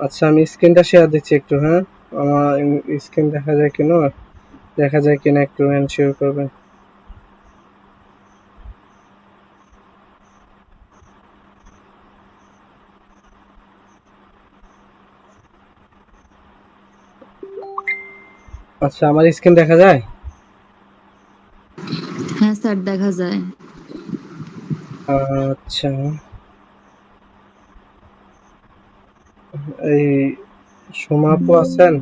আচ্ছা, আমি স্ক্রিনটা শেয়ার দিচ্ছি একটু, হ্যাঁ? আমার স্ক্রিন দেখা যায় কিনা, একটু এনশিওর করবেন। আচ্ছা, আমার স্ক্রিন দেখা যায়? হ্যাঁ স্যার, দেখা যায়। আচ্ছা, এই সোমা আপু আছেন?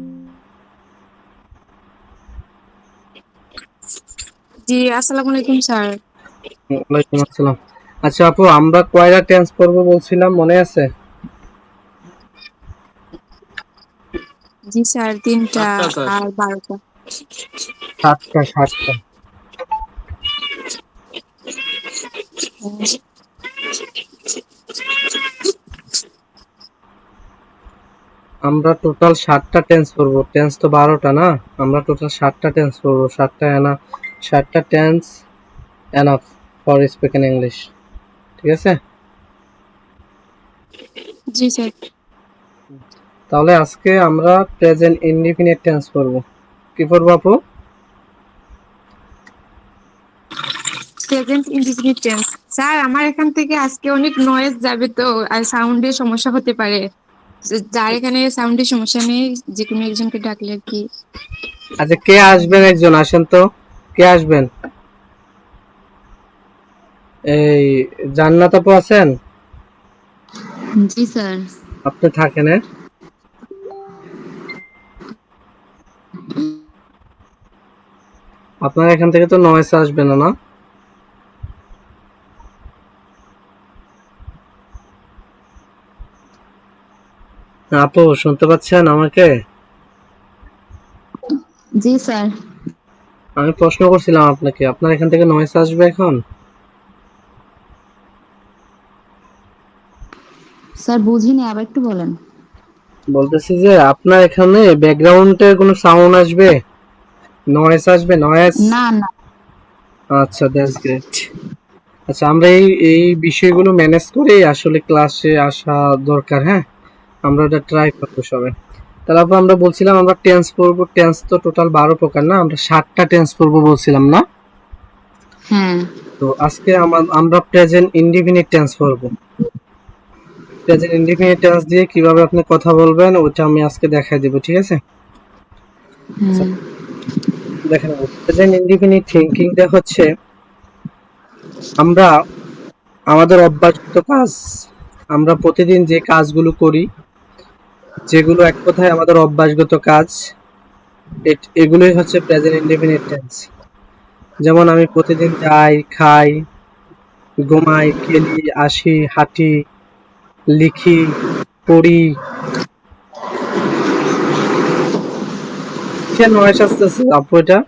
জি, আসসালামু আলাইকুম স্যার। ওয়ালাইকুম আসসালাম। আচ্ছা আপু, আমরা কয়টা টেন্স পড়বো বলছিলাম, মনে আছে? জি স্যার, 3টা সাতটা স্যার। আর 12টা। 7টা। আমরা টোটাল 7টা টেন্স পড়বো। টেন্স তো 12টা না? আমরা টোটাল 7টা টেন্স পড়বো। 7টা tense enough for spoken English. ঠিক আছে? জি স্যার। তাহলে আজকে আমরা প্রেজেন্ট ইনডিফিনিট টেন্স পড়বো। কি পড়বো আপু? Present indefinite tense. স্যার, আমার এখান থেকে আজকে অনেক নয়েজ যাবে, তো আর সাউন্ডের সমস্যা হতে পারে। যার এখানে সাউন্ডের সমস্যা নেই, যে কোনো একজনকে ডাকলে আর কি। আচ্ছা, কে আসবেন? একজন আসেন তো। কে আসবেন? এই জান্নাত আপু আছেন? জি স্যার। আপনি থাকেন, হ্যাঁ? আপনার এখান থেকে তো নয়েজ আসবে না, না? আপু শুনতে পাচ্ছেন আমাকে? জি স্যার। আমি প্রশ্ন করছিলাম আপনাকে, আপনার এখান থেকে নয়েজ আসবে এখন? স্যার বুঝিনি, আবার একটু বলেন। বলতেছি যে আপনার এখানে ব্যাকগ্রাউন্ডে কোনো সাউন্ড আসবে, নয়েজ আসবে, নয়েজ? না না। আচ্ছা, দ্যাটস গ্রেট। আচ্ছা, আমরা এই এই বিষয়গুলো ম্যানেজ করেই আসলে ক্লাসে আসা দরকার, হ্যাঁ? আমরা ওটা ট্রাই করবো সবাই। তারপর আমরা বলছিলাম আমরা টেন্স পড়বো। টেন্স তো টোটাল 12 প্রকার না? আমরা 7টা টেন্স পড়বো বলছিলাম না? হ্যাঁ। তো আজকে আমরা প্রেজেন্ট ইনডিফিনিট টেন্স পড়বো। প্রেজেন্ট ইনডিফিনিট টেন্স দিয়ে কিভাবে আপনি কথা বলবেন ওটা আমি আজকে দেখাই দেবো, ঠিক আছে? আচ্ছা, হ্যাঁ। দেখেন, প্রেজেন্ট ইনডিফিনিট থিঙ্কিংটা হচ্ছে আমরা আমাদের অভ্যাসগত কাজ, আমরা প্রতিদিন যে কাজগুলো করি, যেগুলো এক কথায় আমাদের অভ্যাসগত কাজ, এগুলোই হচ্ছে প্রেজেন্ট ইনডিফিনিট টেন্স। যেমন আমি প্রতিদিন যাই, খাই, ঘুমাই, খেলি, আসি, হাঁটি, লিখি, পড়ি। কিসের নয়েজ আসতেছে আপু এটা?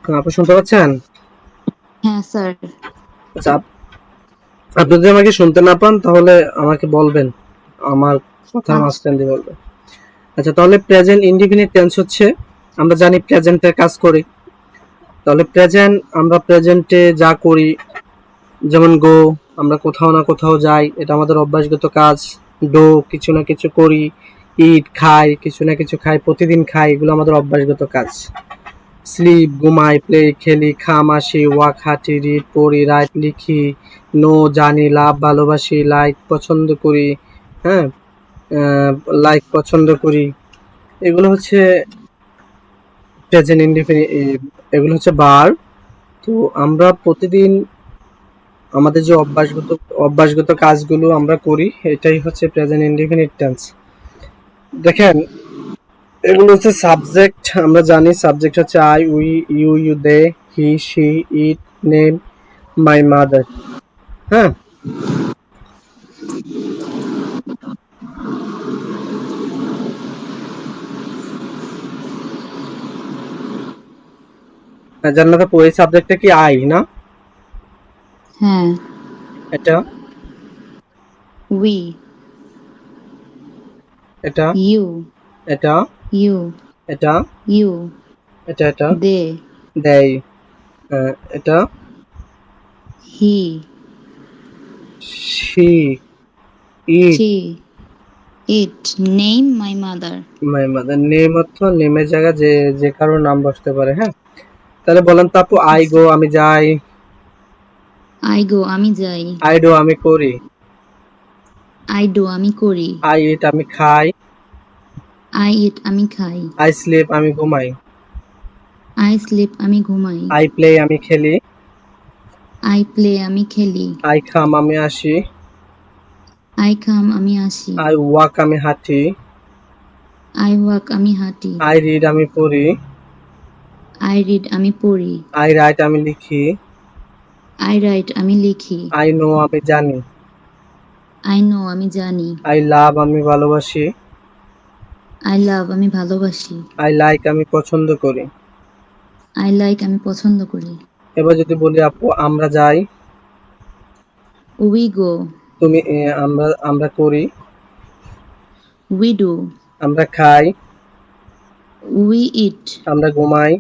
আপু শুনতে পাচ্ছেন? হ্যাঁ স্যার। আচ্ছা, আপনি যদি আমাকে শুনতে না পান তাহলে আমাকে বলবেন, আমার কথার আচ্ছা। মাঝখান দিয়ে বলবেন। আচ্ছা, তাহলে প্রেজেন্ট ইনডিফিনিট টেন্স হচ্ছে, আমরা জানি প্রেজেন্টের কাজ করি। তাহলে আমরা প্রেজেন্টে যা করি, যেমন গো, আমরা কোথাও না কোথাও যাই, এটা আমাদের অভ্যাসগত কাজ। ডো, কিছু না কিছু করি। ইট, খাই, কিছু না কিছু খাই, প্রতিদিন খাই, এগুলো আমাদের অভ্যাসগত কাজ। স্লিপ, ঘুমাই, প্লে, খেলি, খাম, আসি, ওয়াক, হাঁটি, রিড, পড়ি, রাইট, লিখি, নো, জানি, লাভ, ভালোবাসি, লাইক, পছন্দ করি, হ্যাঁ, লাইক, পছন্দ করি। এগুলো হচ্ছে প্রেজেন্ট ইনডিফিনিট, এগুলো হচ্ছে বার। তো আমরা প্রতিদিন আমাদের যে অভ্যাসগত কাজগুলো আমরা করি, এটাই হচ্ছে প্রেজেন্ট ইনডিফিনিট টেন্স। দেখেন, এগুলো হচ্ছে সাবজেক্ট। আমরা জানি সাবজেক্ট হচ্ছে I, we, you, they, he, she, it, name, my mother, হ্যাঁ? জান্নাত আপু, এই সাবজেক্টটা কি আই না? হ্যাঁ। এটা উই। এটা ইউ। এটা ইউ। এটা you, এটা they, দেয়, এটা he, she, eat, she, it. Name my mother. my mother. Name অর্থ নেমের জায়গা যে যে কারো নাম বসতে পারে। হ্যাঁ, তাহলে বলেন তো আপু, আই গো আমি যাই, I go, আমি যাই। আই ডু আমি করি, I do, আমি করি। আই ইট আমি খাই, I eat, আমি খাই। আই স্লিপ আমি ঘুমাই, I sleep, আমি ঘুমাই। আই প্লে আমি খেলি, I play, আমি খেলি। আই খাম আমি আসি, I come, আমি আসি। আই ওয়াক আমি হাঁটি, I walk, আমি হাঁটি। আই রিড আমি পড়ি, I read, আমি পড়ি। আই রাইট আমি লিখি, I write, আমি লিখি। আই নো আমি জানি, I know, আমি জানি। আই লাভ আমি ভালোবাসি, I love, আমি ভালোবাসি। আই লাইক আমি পছন্দ করি। I like, আমি পছন্দ করি। এবার যদি বলি আপু আমরা যাই, We go, তুমি আমরা আমরা করি, we do, আমরা খাই, we eat, আমরা ঘুমাই,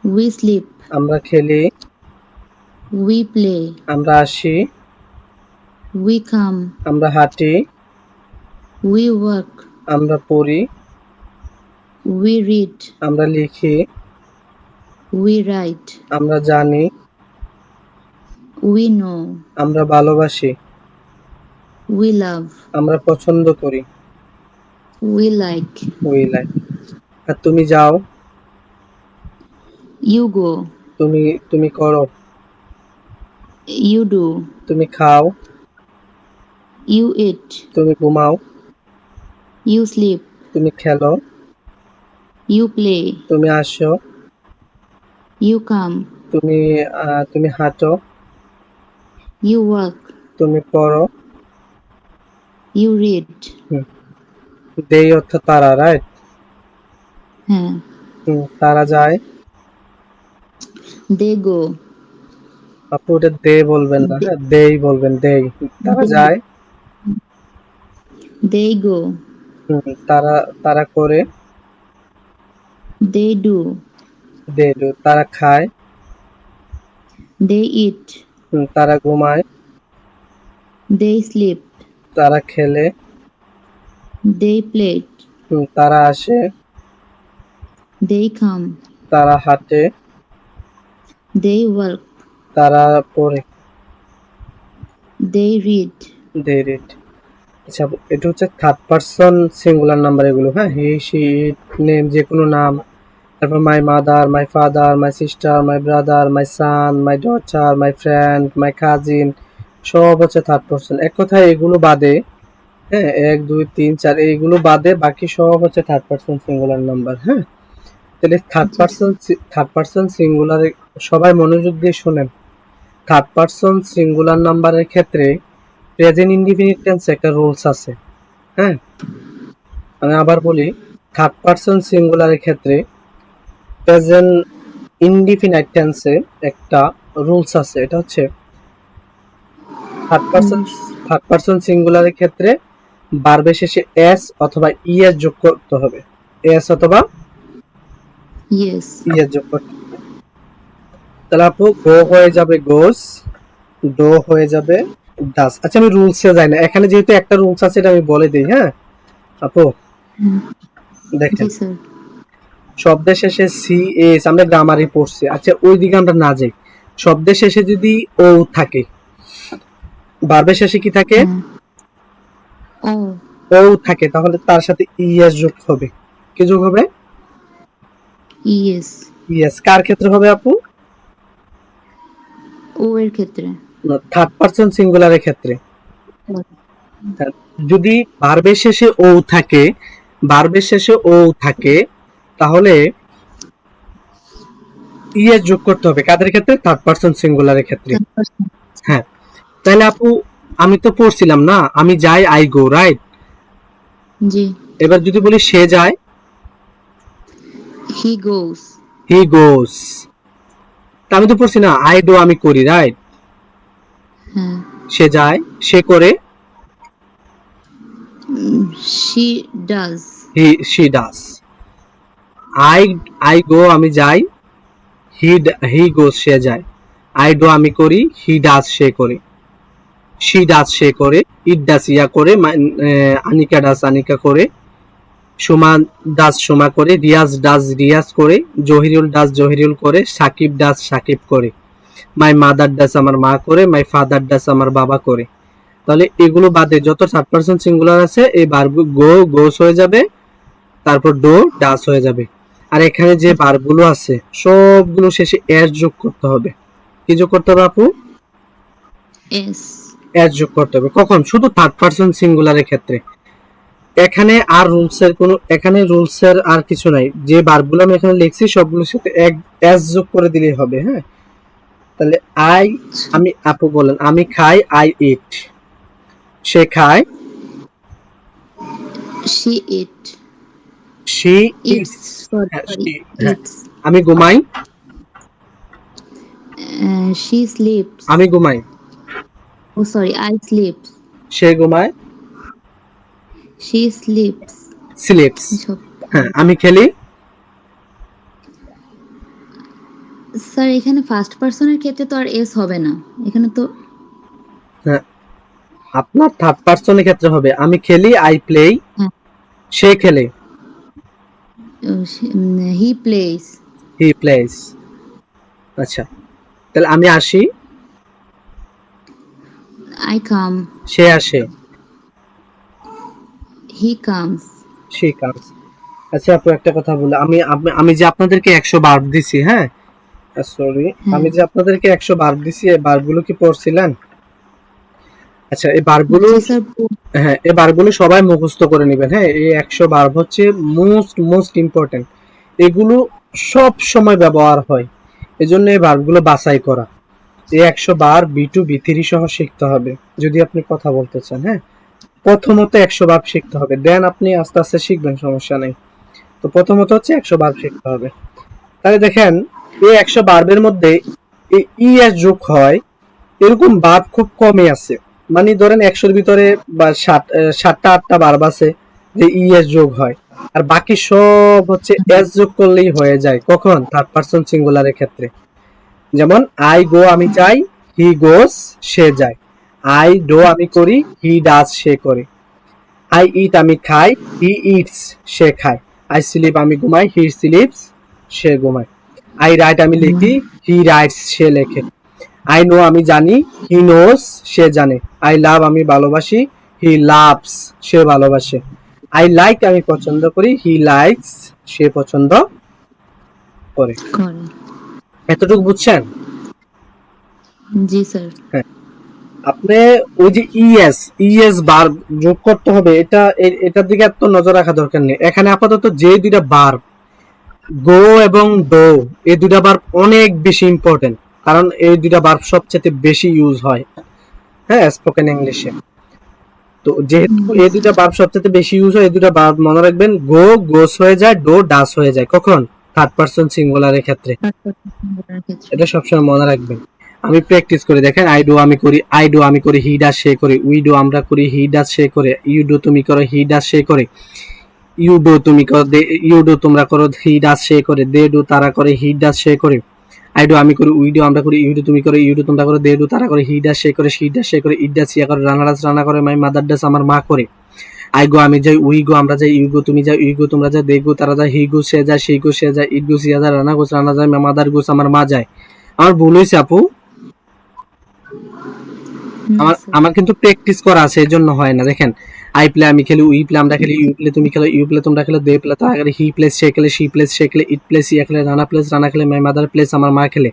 we sleep, আমরা খেলি, we play, আমরা আসি, we come, আমরা হাঁটি, we work, আমরা পড়ি, we read, আমরা লিখি, we write, আমরা জানি, we know, আমরা ভালোবাসি, we love, আমরা পছন্দ করি, we like, উই লাইক। আর তুমি যাও, you go, তুমি তুমি করো, you do, তুমি খাও, you eat, তুমি ঘুমাও, you sleep, তুমি খেলো, you play, তুমি আসো, you come, তুমি তুমি হাঁটো, you walk, তুমি পড়ো। you read, দেই অর্থ তারা, রাইট? হ্যাঁ, তারা যায়। they go, আপু ওটা দে বলবেন না, হ্যাঁ দেই বলবেন, দেই। তারা they, যায়, they go, তারা তারা করে, they do, দে ডু। তারা খায়, they eat, তারা ঘুমায়, they sleep, তারা খেলে, they played, তারা আসে, they come, তারা হাঁটে, they work, তারা পড়ে, they read, দে রিড। আচ্ছা আপু, এটা হচ্ছে থার্ড পারসন সিঙ্গুলার নাম্বার এগুলো, হ্যাঁ, হি শি ইট নেম যে কোনো নাম, তারপর my mother, my father, my sister, my brother, my son, my daughter, my friend, my cousin, সব হচ্ছে থার্ড পারসন। এক কথায় এগুলো বাদে, হ্যাঁ, 1 2 3 4 এইগুলো বাদে বাকি সব হচ্ছে থার্ড পারসন সিঙ্গুলার নাম্বার। হ্যাঁ, তাহলে থার্ড পারসন সিঙ্গুলারে সবাই মনোযোগ দিয়ে শোনেন। থার্ড পারসন সিঙ্গুলার নাম্বারের ক্ষেত্রে প্রেজেন্ট ইনডিফিনিট টেন্সে একটা রুলস আছে। হ্যাঁ, আমি আবার বলি, থার্ড পারসন সিঙ্গুলারের ক্ষেত্রে প্রেজেন্ট ইনডিফিনাইট টেন্সে একটা রুলস আছে। এটা হচ্ছে থার্ড পারসন সিঙ্গুলারের ক্ষেত্রে ভার্বের শেষে এস অথবা ইএস যোগ করতে হবে। এস অথবা yes, ইএস যোগ করতে হবে। তাহলে আপু গো হয়ে যাবে গোস, ডো হয়ে যাবে ডাস। আচ্ছা আমি রুলসে যাই না, এখানে যেহেতু একটা রুলস আছে এটা আমি বলে দিই। হ্যাঁ আপু, দেখেন জি স্যার, শব্দের শেষে সি এস আমরা গ্রামারই পড়ছি। আচ্ছা ওই দিকে আমরা না যাই, শব্দের শেষে যদি ও থাকে, ভার্বের শেষে কি থাকে, ও, ও থাকে, তাহলে তার সাথে ইএস যোগ হবে। কি যোগ হবে? yes, ES. কার ক্ষেত্রে হবে আপু? ও এর ক্ষেত্রে, থার্ড পারসন সিঙ্গুলারের ক্ষেত্রে। যদি ভার্বের শেষে ও থাকে, ভার্বের শেষে ও থাকে, তাহলে ইএস যোগ করতে হবে। কাদের ক্ষেত্রে? থার্ড পারসন সিঙ্গুলারের ক্ষেত্রে। হ্যাঁ, তাহলে আপু আমি তো পড়ছিলাম না, আমি যাই, আই গো, রাইট? জি, এবার যদি বলি সে যায়, he goes, হি গোস। তা আমি তো পড়ছি না, আই ডু আমি করি, রাইট? হ্যাঁ, সে যায়, সে করে, she does, she does. I I গো আমি যাই, হি গোস সে যায়। আই ডু আমি করি, হি ডাজ সে করে, শি ডাজ সে করে, ইট ডাজ ইয়া করে, আনিকা ডাজ আনিকা করে, সুমা ডাজ সুমা করে, রিয়াজ ডাজ রিয়াজ করে, জহিরুল ডাজ জহিরুল করে, সাকিব ডাজ সাকিব করে, মাই মাদার ডাজ আমার মা করে, মাই ফাদার ডাজ আমার বাবা করে। তাহলে এগুলো বাদে যত থার্ড পারসন সিঙ্গুলার আছে এই ভার্ব গো গোস হয়ে যাবে, তারপর ডো ডাস হয়ে যাবে। আর এখানে যে ভার্বগুলো আছে সবগুলো শেষে এস যোগ করতে হবে। কি যোগ করতে হবে আপু? এস। এস যোগ করতে হবে। কখন? শুধু থার্ড পারসন সিঙ্গুলারের ক্ষেত্রে। এখানে আর রুলস এর আর কিছু নাই। যে ভার্বগুলো আমি এখানে লিখছি সবগুলোর সাথে এস যোগ করে দিলেই হবে। হ্যাঁ, তাহলে আমি আপু বলেন, আমি খাই, আই ইট। সে খায়, she eat. She eats. Eats. Sorry, eats. আমি ঘুমাই, শি স্লিপস। আমি ঘুমাই। ও সরি, আই স্লিপস। সে ঘুমায়, শি স্লিপস। স্লিপস। সব। হ্যাঁ, আমি খেলি, স্যার এখানে ফার্স্ট পার্সনের ক্ষেত্রে তো আর এস হবে না, এখানে তো। হ্যাঁ আপনার থার্ড পারসনের ক্ষেত্রে হবে। আমি খেলি, আই প্লে। হ্যাঁ। সে খেলে, হি প্লেস। He plays. আচ্ছা, তাহলে আমি আসি, আই কাম। সে আসে, হি কামস। Say comes. আচ্ছা আপু একটা কথা বলি, আমি যে আপনাদেরকে 100 ভার্ব দিছি, হ্যাঁ সরি, হ্যাঁ। আমি যে আপনাদেরকে 100 ভার্ব দিছি এই ভার্বগুলো কি পড়ছিলেন? আচ্ছা এই ভার্বগুলো, জি স্যার। হ্যাঁ এই ভার্বগুলো সবাই মুখস্থ করে নেবেন। হ্যাঁ, এই 100 ভার্ব হচ্ছে মোস্ট ইম্পর্টেন্ট। এগুলো সব সময় ব্যবহার হয়, এজন্য এই ভার্বগুলো বাছাই করা। এই 100 বার B2 B3 সহ শিখতে হবে যদি আপনি কথা বলতে চান। হ্যাঁ, প্রথমত 100 ভার্ব শিখতে হবে, দেন আপনি আস্তে আস্তে শিখবেন, সমস্যা নেই। তো প্রথমত হচ্ছে 100 ভার্ব শিখতে হবে। তাহলে দেখেন এই 100 ভার্বের মধ্যে এই ইএস যোগ হয় এরকম ভার্ব খুব কমই আছে। মানে ধরেন 100-র ভিতরে বা 7টা 8টা ভার্ব আছে যে ইএস যোগ হয়, আর বাকি সব হচ্ছে এস যোগ করলেই হয়ে যায়। কখন? থার্ড পারসন সিঙ্গুলারের ক্ষেত্রে। যেমন আই গো আমি যাই, হি গোস সে যায়। আই ডো আমি করি, হি ডাজ সে করে। আই ইট আমি খাই, হি ইটস সে খায়। আই স্লিপ আমি ঘুমাই, হি স্লিপস সে ঘুমায়। আই রাইট আমি লিখি, হি রাইটস সে লেখে। আই নো আমি জানি, হি নোস সে জানে। আই লাভ আমি ভালোবাসি, হি লাভস সে ভালোবাসে। আই লাইক আমি পছন্দ করি, হি লাইকস সে পছন্দ করে। করে। এতটুকু বুঝছেন? জি স্যার। হ্যাঁ, আপনি ওই যে ইএস ভার্ব যোগ করতে হবে, এটার দিকে এত নজর রাখা দরকার নেই। এখানে আপাতত যে দুইটা ভার্ব গো এবং ডো, এই দুইটা ভার্ব অনেক বেশি ইম্পর্টেন্ট, কারণ এই দুইটা ভার্ব সবচেয়ে বেশি ইউজ হয় হ্যাঁ স্পোকেন ইংলিশে। তো যেহেতু এই দুইটা ভার্ব সবচেয়ে বেশি ইউজ হয়, এই দুইটা ভার্ব মনে রাখবেন, গো গোস হয়ে যায়, ডো ডাস হয়ে যায়। কখন? থার্ড পারসন সিঙ্গুলারের ক্ষেত্রে। এটা সবসময় মনে রাখবেন। আমি প্র্যাকটিস করে দেখেন, আই ডু আমি করি, হি ডাজ সে করে, উই ডু আমরা করি, হি ডাজ সে করে, ইউ ডু তুমি করো, হি ডাজ সে করে, ইউ ডু তুমি করো, ইউ ডু তোমরা করো, হি ডাজ সে করে, দে ডু তারা করে, হি ডাজ সে করে। আই ডু আমি করি, উই ডু আমরা করি, ইউ ডু তুমি করো, ইউ ডু তোমরা করো, দে ডু তারা করে, হি ডাজ সে করে, ইট ডাজ ইয়া করে, রানা ডাজ রান্না করে, মাই মাদার ডাজ আমার মা করে। আই গো আমি যাই, উই গো আমরা যাই, ইউ গো তুমি যাও, ইউ গো তোমরা যাও, দে গো তারা যায়, হি গো সে যায়, সেই গো সে যায়, ইট গো সিয়া যায়, রানা গোস রানা যায়, মাদার গোস আমার মা যায়। আমার ভুল হয়েছে আপু, আমার কিন্তু প্র্যাকটিস করা আছে, এই জন্য হয় না। দেখেন আই প্লে আমি খেলি, উই প্লে আমরা খেলি, ইউ প্লে তুমি খেলো, ইউ প্লে তোমরা খেলো, দে প্লে তারা খেলে, হি প্লেস সে খেলে, শি প্লেস সে খেলে, ইট প্লেস ইয়া খেলে, রানা প্লেস রানা খেলে, মাই মাদার প্লেস আমার মা খেলে।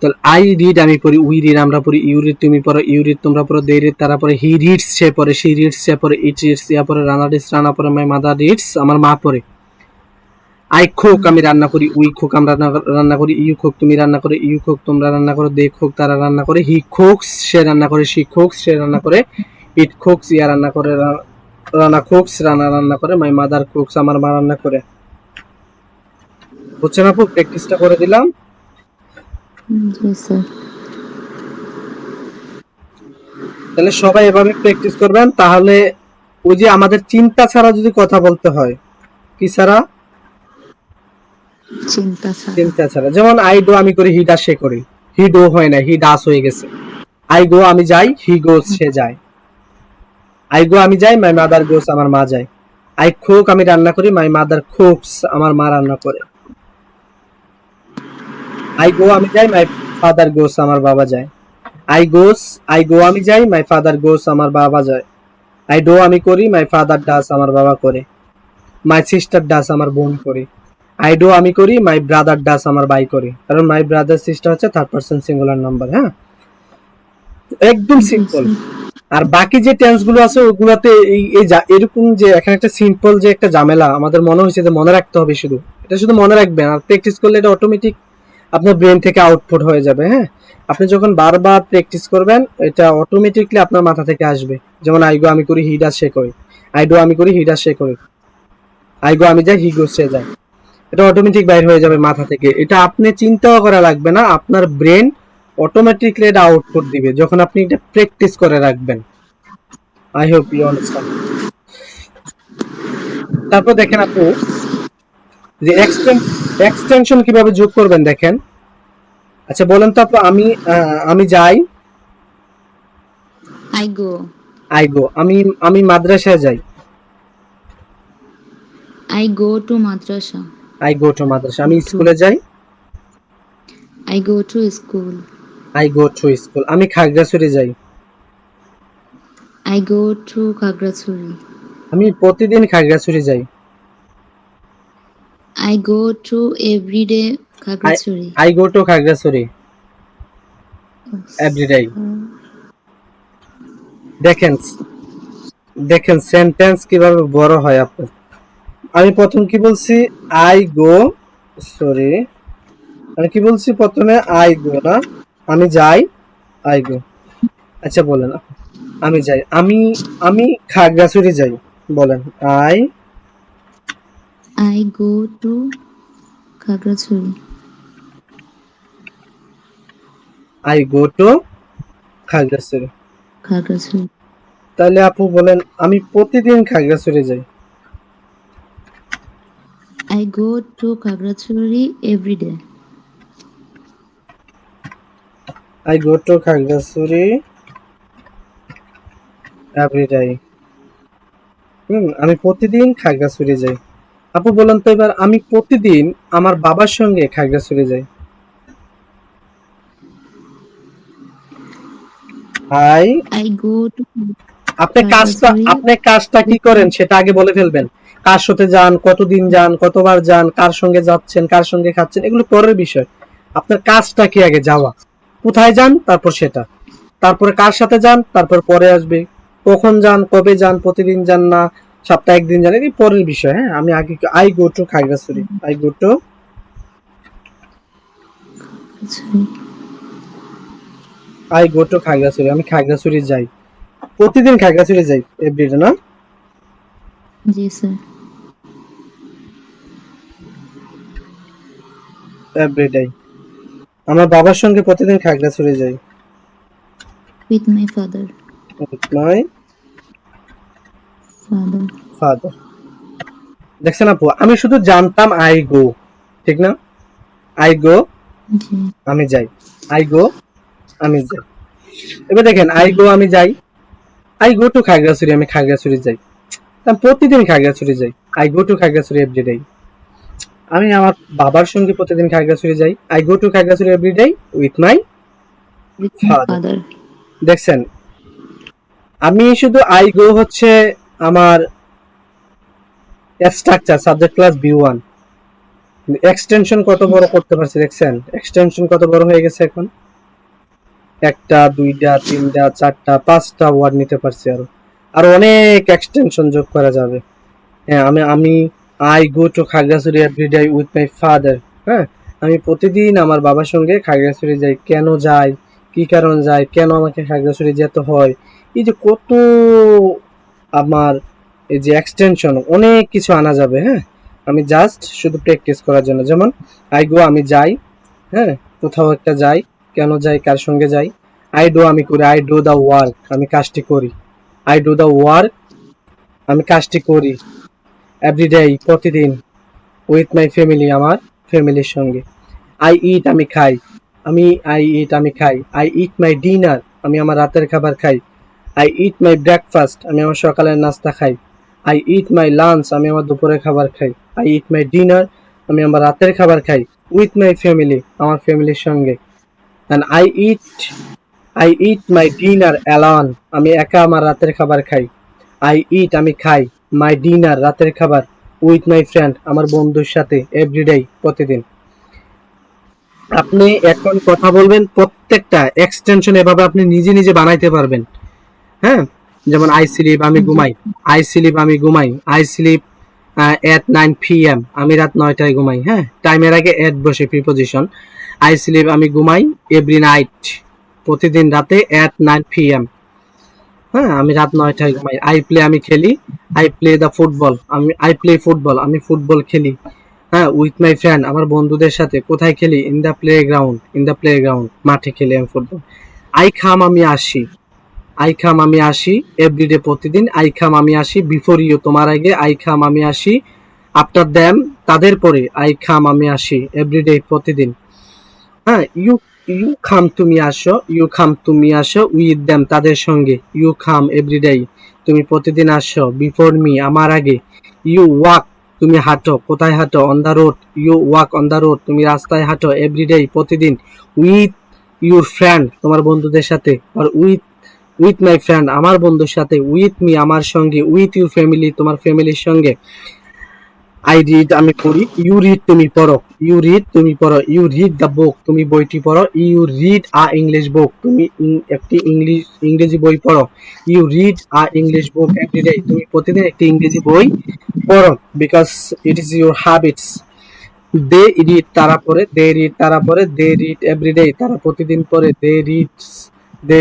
তো আই রিড আমি পড়ি, উই রিড আমরা পড়ি, ইউ রিড তুমি পড়ো, ইউ রিড তোমরা পড়ো, দে রিড তারা পড়ে, হি রিডস সে পড়ে, শি রিডস সে পড়ে, ইট রিডস ইয়া পড়ে, রানা রিডস রানা পড়ে, মাই মাদার রিডস আমার মা পড়ে। আই কুক আমি রান্না করি, উই কুক আমরা রান্না করি, ইউ কুক তুমি রান্না করে, ইউ কুক তোমরা রান্না করো, দে কুক তারা রান্না করে, হি কুকস সে রান্না করে, শি কুকস সে রান্না করে, ইট কুকস ইয়া রান্না করে, রানা কুকস রান্না রান্না করে, মাই মাদার কুকস আমার মা রান্না করে। বুঝছেন আপু? প্র্যাকটিসটা করে দিলাম। জি স্যার। তাহলে সবাই এভাবে প্র্যাকটিস করবেন, তাহলে ওই যে আমাদের চিন্তা ছাড়া যদি কথা বলতে হয়, কি ছাড়া? চিন্তা ছাড়া। চিন্তা ছাড়া। যেমন আই ডো আমি করি, হি ডাস সে করে, হি ডো হয় না, হি ডাস হয়ে গেছে। আই গো আমি যাই, হি গোস সে যায়। আই গো আমি যাই, মাই মাদার গোস আমার মা যায়। আই কুক আমি রান্না করি, মাই মাদার কুকস আমার মা রান্না করে। আই গো আমি যাই, মাই ফাদার গোস আমার বাবা যায়। আই গো আমি যাই, মাই ফাদার গোস আমার বাবা যায়। আই ডো আমি করি, মাই ফাদার ডাস আমার বাবা করে। মাই সিস্টার ডাস আমার বোন করে। আই ডো আমি করি, মাই ব্রাদার ডাস আমার ভাই করে। কারণ মাই ব্রাদার সিস্টার হচ্ছে থার্ড পারসন সিঙ্গুলার নাম্বার। হ্যাঁ, একদম জি সিম্পল। স্যার। আর বাকি যে টেন্স গুলো আছে ওগুলাতে এরকম যে এখানে একটা সিম্পল যে একটা ঝামেলা আমাদের মনে হয়েছে যে মনে রাখতে হবে, শুধু এটা শুধু মনে রাখবেন, আর প্র্যাকটিস করলে এটা অটোমেটিক আপনার ব্রেন থেকে আউটপুট হয়ে যাবে। হ্যাঁ, আপনি যখন বারবার প্র্যাকটিস করবেন এটা অটোমেটিকলি আপনার মাথা থেকে আসবে। যেমন আই গো আমি করি, হি ডাস সে করে। আই ডো আমি করি, হি ডাস সে করে। আই গো আমি যাই, হি গোস সে যায়। এটা অটোমেটিক বাইর হয়ে যাবে মাথা থেকে। এটা আপনি চিন্তাও করা লাগবে না, আপনার ব্রেন অটোমেটিকলি এটা আউটপুট দিবে যখন আপনি এটা প্র্যাকটিস করে রাখবেন। I hope you understand. তারপর দেখেন আপু যে এক্সটেনশন কিভাবে যোগ করবেন দেখেন। আচ্ছা বলেন তো আপু, আমি যাই, আই গো। আই গো আমি মাদ্রাসায় যাই, I go to madrasa. I go to madrasa. আমি টু। স্কুলে যাই, I go to school. I go to school. আমি খাগড়াছড়ি যাই, আই গো টু খাগড়াছড়ি। আমি প্রতিদিন খাগড়াছড়ি যাই। I go to every day I Khagrachari. I go to Khagrachari every day. দেখেন দেখেন সেন্টেন্স কিভাবে বড় হয় আপনার। আমি প্রথম কি বলছি, আই গো, সরি আমি কি বলছি প্রথমে, আই গো না, আমি যাই, আই গো। আচ্ছা বলেন, আমি যাই, আমি খাগড়াছড়ি যাই, বলেন I I go to Khagrachari. I go to Khagrachari. Khagrachari. তাহলে আপু বলেন, আমি প্রতিদিন খাগড়াছড়ি যাই। I go to Khagrachari every day. I go to Khagrachari every day. আমি প্রতিদিন খাগড়াছড়ি যাই। আপু বলেন তো এবার, আমি প্রতিদিন আমার বাবার সঙ্গে খাগড়াছড়ি যাই। I I go to Khagrachari আপনি কাজটা কি with করেন my সেটা আগে বলে ফেলবেন। কার সাথে যান, কতদিন যান, কতবার যান, কার সঙ্গে যাচ্ছেন, কার সঙ্গে খাচ্ছেন, এগুলো পরের বিষয়। আপনার কাজটা কি আগে, যাওয়া, কোথায় যান, তারপর সেটা, তারপরে কার সাথে যান, তারপর পরে আসবে কখন যান, কবে যান, প্রতিদিন যান না সপ্তাহে একদিন যান, এই পরের বিষয়। হ্যাঁ, আমি আগে I go to Khagrachari, I go to Khagrachari. I go to Khagrachari. আমি খাগড়াছড়ি যাই, প্রতিদিন খাগড়াছড়ি যাই, এভরিডে না, জি স্যার। এভরিডে। আমার বাবার সঙ্গে প্রতিদিন খাগড়াছড়ি যাই, With my father. With my Father. Father. দেখছেন আপু, আমি শুধু জানতাম আই গো, ঠিক না, আই গো জি। আমি যাই, আই গো আমি যাই। এবার দেখেন, আই গো আমি যাই, আই গো টু খাগড়াছড়ি, আমি খাগড়াছড়ি যাই, আমি প্রতিদিন খাগড়াছড়ি যাই, I go to Khagrachari every day. আমি আমার বাবার সঙ্গে প্রতিদিন খাগড়াছড়ি যাই, I go to Khagrachari every day with my With my father. father. দেখছেন, আমি শুধু আই গো হচ্ছে আমার স্ট্রাকচার, সাবজেক্ট ক্লাস বি1, এক্সটেনশন কত বড় করতে পারছি দেখছেন, এক্সটেনশন কত বড় হয়ে গেছে এখন, একটা, দুইটা, তিনটা, চারটা, পাঁচটা ওয়ার্ড নিতে পারছি। আর অনেক এক্সটেনশন যোগ করা যাবে। হ্যাঁ, আমি I go to Khagrachari every day with my father. হ্যাঁ, আমি প্রতিদিন আমার বাবার সঙ্গে খাগড়াছড়ি যাই। কেন যাই, কি কারণ যাই, কেন আমাকে খাগড়াছড়ি যেতে হয়, এই যে কত আমার এই যে এক্সটেনশন, অনেক কিছু আনা যাবে। হ্যাঁ, আমি জাস্ট শুধু প্র্যাকটিস করার জন্য। যেমন আই গো আমি যাই, হ্যাঁ, কোথাও একটা যাই, কেন যাই, কার সঙ্গে যাই। আই ডু আমি করি, আই ডু দ্য ওয়ার্ক, আমি কাজটি করি, আই ডু দ্য ওয়ার্ক, আমি কাজটি করি। এভরিডে প্রতিদিন, উইথ মাই ফ্যামিলি, আমার ফ্যামিলির সঙ্গে। আই ইট আমি খাই, আমি খাই। আই ইট মাই ডিনার আমি আমার রাতের খাবার খাই। আই ইট মাই ব্রেকফাস্ট আমি আমার সকালের নাস্তা খাই। আই ইট মাই লাঞ্চ আমি আমার দুপুরের খাবার খাই। আই ইট মাই ডিনার আমি আমার রাতের খাবার খাই উইথ মাই ফ্যামিলি আমার ফ্যামিলির সঙ্গে। And I eat my dinner alone আমি একা আমার রাতের খাবার খাই। আই ইট আমি খাই মাই ডিনার রাতের খাবার উইথ মাই ফ্রেন্ড আমার বন্ধুর সাথে এভরিডে প্রতিদিন। আপনি এখন কথা বলবেন প্রত্যেকটা এক্সটেনশন এভাবে আপনি নিজে নিজে বানাইতে পারবেন। হ্যাঁ, যেমন আই স্লিপ আমি ঘুমাই, আই স্লিপ আমি ঘুমাই, আই স্লিপ এট 9 p.m. আমি রাত 9টায় ঘুমাই। হ্যাঁ, টাইমের আগে এট বসে প্রিপোজিশন। আই স্লিপ আমি ঘুমাই এভরি নাইট প্রতিদিন রাতে এট 9 p.m. হ্যাঁ, আমি রাত 9টায় ঘুমাই। আই প্লে আমি খেলি, I play the football I play football আমি ফুটবল খেলি। হ্যাঁ, উইথ মাই ফ্রেন্ড আমার বন্ধুদের সাথে। কোথায় খেলি? ইন দ্য প্লে গ্রাউন্ড মাঠে খেলি আমি ফুটবল। আই খাম আমি আসি, আই খাম আমি আসি এভরিডে প্রতিদিন। আই খাম আমি আসি বিফোর ইউ তোমার আগে। আই খাম আমি আসি আফটার দ্যাম তাদের পরে। আই খাম আমি আসি এভরিডে প্রতিদিন। হ্যাঁ, ইউ ইউ খাম তুমি আসো, ইউ খাম তুমি আসো উইথ দ্যাম তাদের সঙ্গে। ইউ খাম এভরিডে তুমি প্রতিদিন আসো বিফোর মি আমার আগে। ইউ ওয়াক তুমি হাঁটো, কোথায় হাঁটো? On the road. You walk on the road তুমি রাস্তায় হাঁটো এভরিডে প্রতিদিন। উইথ ইউর ফ্রেন্ড তোমার বন্ধুদের সাথে। আর উইথ মাই ফ্রেন্ড আমার বন্ধুর সাথে। উইথ মি আমার সঙ্গে। উইথ ইউর ফ্যামিলি তোমার ফ্যামিলির সঙ্গে। আই রিড আমি পড়ি, ইউ রিড তুমি পড়ো, ইউ রিড তুমি পড়ো, ইউ রিড দ্য বুক তুমি বইটি পড়ো, you read a English book তুমি একটি ইংরেজি বই পড়ো, you read a English book every day তুমি প্রতিদিন একটি ইংরেজি বই পড়ো। Because it is your habits. They read তারা পড়ে, দে রিড তারা পড়ে, দে রিড এভরিডে তারা প্রতিদিন পড়ে, দে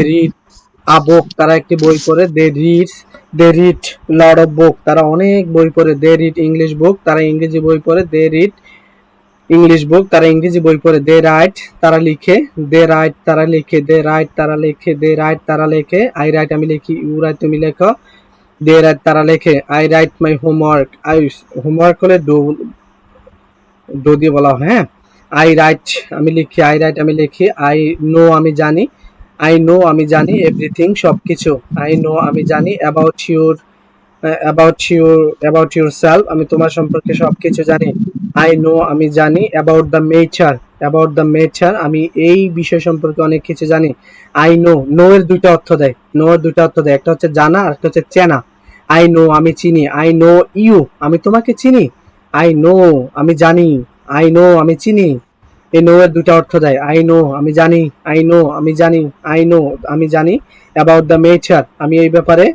রিড আ বুক তারা একটি বই পড়ে, দে রিড লট অফ বুক তারা অনেক বই পড়ে, দে রিড ইংলিশ বুক তারা ইংরেজি বই পড়ে, দে রিড ইংলিশ বুক তারা ইংরেজি বই পড়ে, দে রাইট তারা লিখে, দে রাইট তারা লিখে, দে রাইট তারা লিখে, দে রাইট তারা লেখে। আই রাইট আমি লিখি, ইউ রাইট তুমি লেখো, দে রাইট তারা লেখে। I right my homework homework হলে ডো দিয়ে বলা হয়। হ্যাঁ, আই রাইট আমি লিখি, আই রাইট আমি লিখি। আই নো আমি জানি, আই নো আমি জানি এভরিথিং সবকিছু। আই নো আমি জানি অ্যাবাউট ইউর সেলফ আমি তোমার সম্পর্কে সবকিছু জানি। আই নো আমি জানি অ্যাবাউট দ্য মেচার আমি এই বিষয় সম্পর্কে অনেক কিছু জানি। আই নো এর দুইটা অর্থ দেয়, একটা হচ্ছে জানা আর একটা হচ্ছে চেনা। আই নো আমি চিনি, আই নো ইউ আমি তোমাকে চিনি। আই নো আমি জানি, আই নো আমি চিনি। এই নো এর দুটা অর্থ দেয়। আই নো আমি জানি, আই নো আমি জানি, আই নো আমি জানি। অ্যাবাউট দ্য মেচার আমি এই ব্যাপারে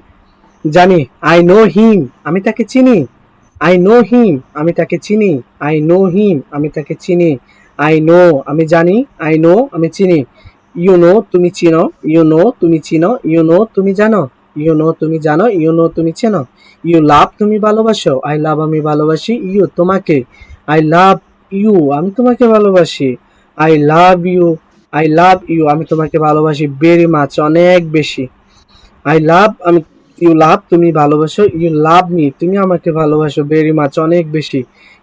জানি। আই নো হিম আমি তাকে চিনি, আই নো হিম আমি তাকে চিনি, আই নো হিম আমি তাকে চিনি। আই নো আমি জানি, আই নো আমি চিনি। ইউ নো তুমি চিনো, ইউ নো তুমি চিনো, ইউ নো তুমি জানো, ইউ নো তুমি জানো, ইউ নো তুমি চেনো। ইউ লাভ তুমি ভালোবাসো, আই লাভ আমি ভালোবাসি ইউ তোমাকে, আই লাভ ইউ আমি তোমাকে ভালোবাসি। আই লাভ ইউ আমি তোমাকে ভালোবাসি ভেরি মাচ অনেক বেশি। আই লাভ আমি ইউ লাভ তুমি ভালোবাসো, ইউ লাভ মি তুমি আমাকে ভালোবাসো ভেরি মাচ অনেক বেশি।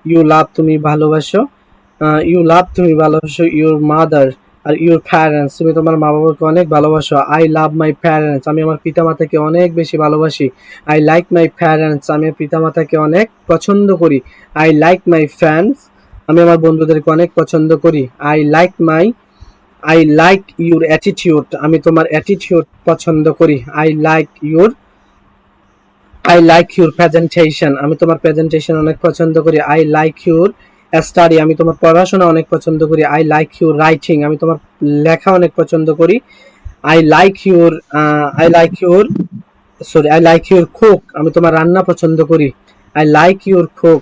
ইউ লাভ তুমি ভালোবাসো, ইউর মাদার আর ইউর প্যারেন্টস তুমি তোমার মা বাবাকে অনেক ভালোবাসো। আই লাভ মাই প্যারেন্টস আমি আমার পিতামাতাকে অনেক বেশি ভালোবাসি। আই লাইক মাই প্যারেন্টস আমি পিতামাতাকে অনেক পছন্দ করি। আই লাইক মাই ফ্রেন্ডস আমি আমার বন্ধুদেরকে অনেক পছন্দ করি। আই লাইক ইউর অ্যাটিটিউড আমি তোমার অ্যাটিটিউড পছন্দ করি। আই লাইক ইউর প্রেজেন্টেশন আমি তোমার প্রেজেন্টেশন অনেক পছন্দ করি। আই লাইক ইউর স্টাডি আমি তোমার পড়াশোনা অনেক পছন্দ করি। আই লাইক ইউর রাইটিং আমি তোমার লেখা অনেক পছন্দ করি। আই লাইক ইউর কুক আমি তোমার রান্না পছন্দ করি। আই লাইক ইউর কুক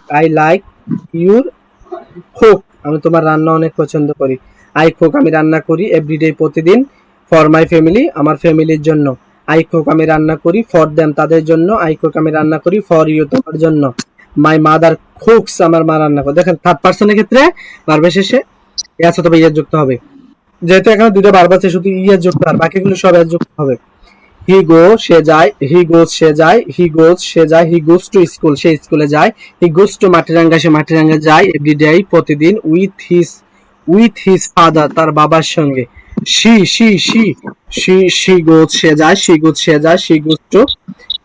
আমি তোমার রান্না অনেক পছন্দ করি। আই কুক আমি রান্না করি এভরিডে প্রতিদিন। ফর মাই ফ্যামিলি আমার ফ্যামিলির জন্য। আই কুক আমি রান্না করি ফর দেম তাদের জন্য। আই কুক আমি রান্না করি ফর ইউ তোমার জন্য। মাই মাদার কুকস আমার মা রান্না করে। দেখেন থার্ড পার্সনের ক্ষেত্রে ভার্বের শেষে এস অথবা ইয়েস যুক্ত হবে। যেহেতু এখানে দুটো ভার্ব আছে শুধু ইয়েস যুক্ত আর বাকিগুলো সব এস যুক্ত হবে। হি গো সে যায়, হি গোজ সে যায়, হি গোজ সে যায়, হি গোজ টু স্কুল সে স্কুলে যায়, হি গোজ টু মাটিরাঙ্গা সে মাটিরাঙ্গা যায় এভরিডে প্রতিদিন, উইথ হিজ ফাদার তার বাবার সঙ্গে, শি গোজ সে যায়, শি গোজ সে যায়, শি গোজ টু,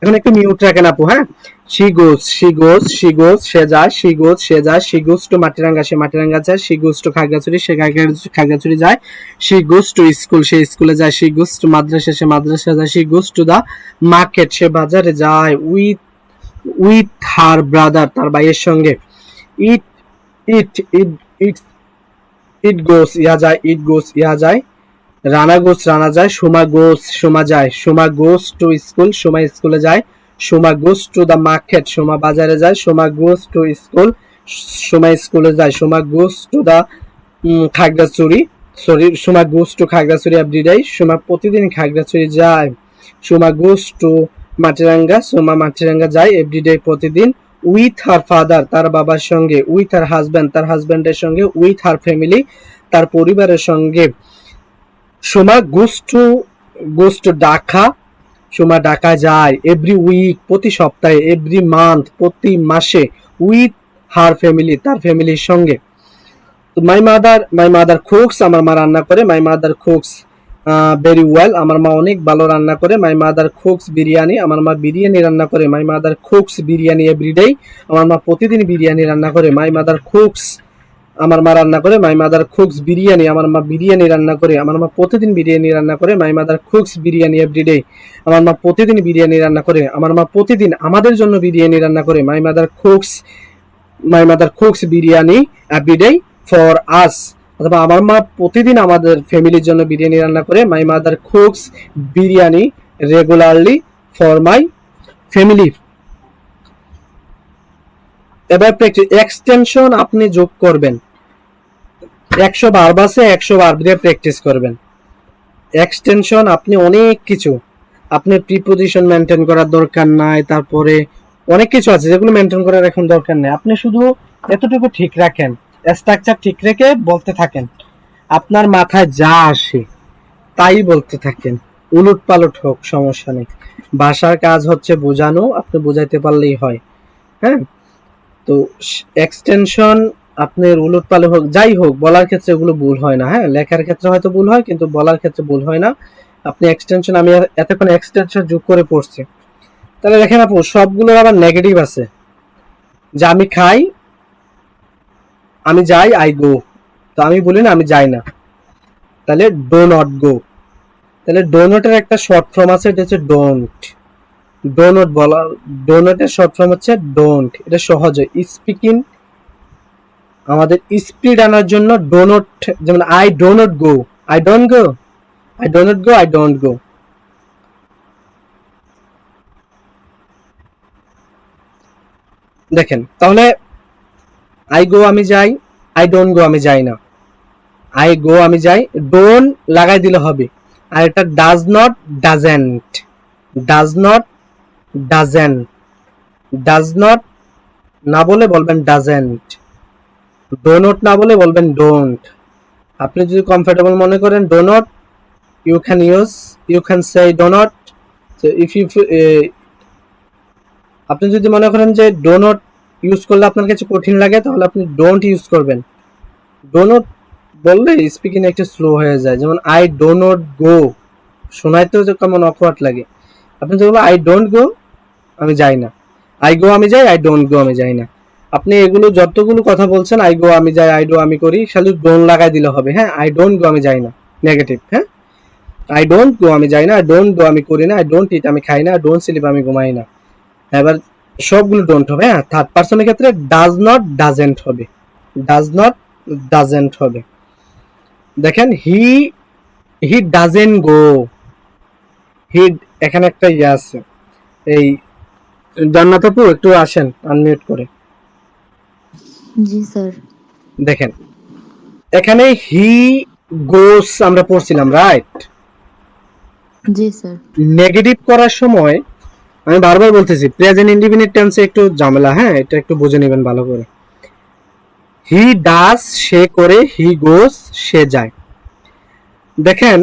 এখন একটু মিউট রাখেন আপু, হ্যাঁ, শি গোজ সে যায়, শি গোজ টু মাটিরাঙ্গা সে মাটিরাঙ্গা যায়, শি গোজ টু খাগড়াছড়ি সে খাগড়াছড়ি যায়, শি গোজ টু স্কুল সে স্কুলে যায়, শি গোজ টু মাদ্রাসা সে মাদ্রাসা যায়, she goes to the market সে বাজারে যায়, উইথ হার ব্রাদার তার ভাইয়ের সঙ্গে, ইট ইট ইট ইট ইট গোজ ইয়া যায়, ইট গোজ ইয়া যায়, রানা গোজ রানা যায়, সোমা যায়, Soma goes to school Soma স্কুলে যায়, Soma goes to the market Soma বাজারে যায়, Soma goes to school Soma স্কুলে যায়, Soma goes to the Khagrachari Soma goes to Khagrachari every day, Soma প্রতিদিন খাগড়াছড়ি যায়, সোমা গোজ টু মাটিরাঙ্গা সোমা মাটিরাঙ্গা যায় এভরিডে প্রতিদিন, উইথ হার ফাদার তার বাবার সঙ্গে, উইথ হার হাজব্যান্ড তার হাজব্যান্ডের সঙ্গে, উইথ হার ফ্যামিলি তার পরিবারের সঙ্গে, সোমা গোজ টু ঢাকা সোমা ঢাকা যায়, এভরি উইক প্রতি সপ্তাহে, এভরি মান্থ প্রতি মাসে, উইথ হার ফ্যামিলি তার ফ্যামিলির সঙ্গে। তো মাই মাদার কুকস আমার মা রান্না করে, my mother cooks very well আমার মা অনেক ভালো রান্না করে, মাই মাদার কুকস বিরিয়ানি আমার মা বিরিয়ানি রান্না করে, my mother cooks biryani every day আমার মা প্রতিদিন বিরিয়ানি রান্না করে, মাই মাদার কুকস আমার মা রান্না করে, মাই মাদার কুকস বিরিয়ানি আমার মা বিরিয়ানি রান্না করে, আমার মা প্রতিদিন বিরিয়ানি রান্না করে, my mother cooks biryani every day আমার মা প্রতিদিন বিরিয়ানি রান্না করে, আমার মা প্রতিদিন আমাদের জন্য বিরিয়ানি রান্না করে, my mother cooks biryani every day for us, অথবা আমার মা প্রতিদিন আমাদের ফ্যামিলির জন্য বিরিয়ানি রান্না করে, my mother cooks biryani regularly for my family. এবার এক্সটেনশন আপনি যোগ করবেন, 100 ভার্ব আছে 100 ভার্ব দিয়ে প্র্যাকটিস করবেন। এক্সটেনশন আপনি অনেক কিছু, আপনি প্রিপোজিশন মেনটেন করার দরকার নাই, তারপরে অনেক কিছু আছে যেগুলো মেনটেন করার এখন দরকার নেই, আপনি শুধু এতটুকু ঠিক রাখেন, স্ট্রাকচার ঠিক রেখে বলতে থাকেন, আপনার মাথায় যা আসে তাই বলতে থাকেন, উলট পালট হোক সমস্যা নেই, ভাষার কাজ হচ্ছে বোঝানো, আপনি বোঝাইতে পারলেই হয়, হ্যাঁ। তো এক্সটেনশন আপনার উলট পালট হোক যাই হোক, বলার ক্ষেত্রে এগুলো ভুল হয় না, হ্যাঁ, লেখার ক্ষেত্রে হয়তো ভুল হয় কিন্তু বলার ক্ষেত্রে ভুল হয় না। আপনি এক্সটেনশন, আমি এতক্ষণ এক্সটেনশন যোগ করে পড়ছি, তাহলে দেখেন আপু সবগুলোর আবার নেগেটিভ আছে, যে আমি খাই, আমি যাই, আই গো, তো আমি বলি না আমি যাই না, তাহলে ডো নট গো, তাহলে ডো নটের একটা শর্ট ফর্ম আছে, এটা হচ্ছে ডোন্ট, ডোনট বলা, ডোনটের শর্ট ফর্ম হচ্ছে ডোন্ট, এটা সহজ হয় স্পিকিং, আমাদের স্পিড আনার জন্য ডোনট, যেমন I don't go, I don't go, I don't go, I don't go. দেখেন তাহলে আই গো আমি যাই, আই ডোন্ট গো আমি যাই না, আই গো আমি যাই, ডোন্ট লাগাই দিলে হবে, আর এটা does not doesn't, does not doesn't, does not না বলে বলবেন ডাজেন্ট, ডোনট না বলে বলবেন ডোন্ট। আপনি যদি কমফোর্টেবল মনে করেন don't, you can say don't, if you, আপনি যদি মনে করেন যে ডোনট ইউজ করলে আপনার কাছে কঠিন লাগে, তাহলে আপনি ডোন্ট ইউজ করবেন, ডোনট বললে স্পিকিং একটু স্লো হয়ে যায়, যেমন আই ডোনট গো, শোনাইতেও যে কেমন অকওয়ার্ড লাগে, আপনি যদি বলেন আই ডোন্ট গো আমি যাই না, আই গো আমি যাই, আই ডোন্ট গো আমি যাই না, আপনি এগুলো যতগুলো কথা বলছেন আই গো আমি যাই, আই ডো আমি করি, খালি ডোন্ট লাগাই দিলে হবে, হ্যাঁ, আই ডোন্ট গো আমি যাই না নেগেটিভ, হ্যাঁ, আই ডোন্ট গো আমি যাই না, আই ডোন্ট গো আমি করি না, আই ডোন্ট ইট আমি খাই না, আই ডোন্ট স্লিপ আমি ঘুমাই না। এবার সবগুলো ডোন্ট হবে, হ্যাঁ, থার্ড পারসনের ক্ষেত্রে ডাজ নট ডাজেন্ট হবে, ডাজ নট ডাজেন্ট হবে। দেখেন হি ডাজেন্ট গো, হি, এখানে একটা ইয়ে আছে, এই জান্নাত আপু একটু আসেন আনমিউট করে, জি স্যার। দেখেন এখানে হি গোস আমরা পড়ছিলাম, রাইট? জি স্যার। নেগেটিভ করার সময় আমি বারবার বলতেছি প্রেজেন্ট ইনডিফিনিট টেন্সে একটু ঝামেলা, হ্যাঁ, এটা একটু বুঝে নেবেন ভালো করে। হি ডাস সে করে, হি গোস সে যায়। দেখেন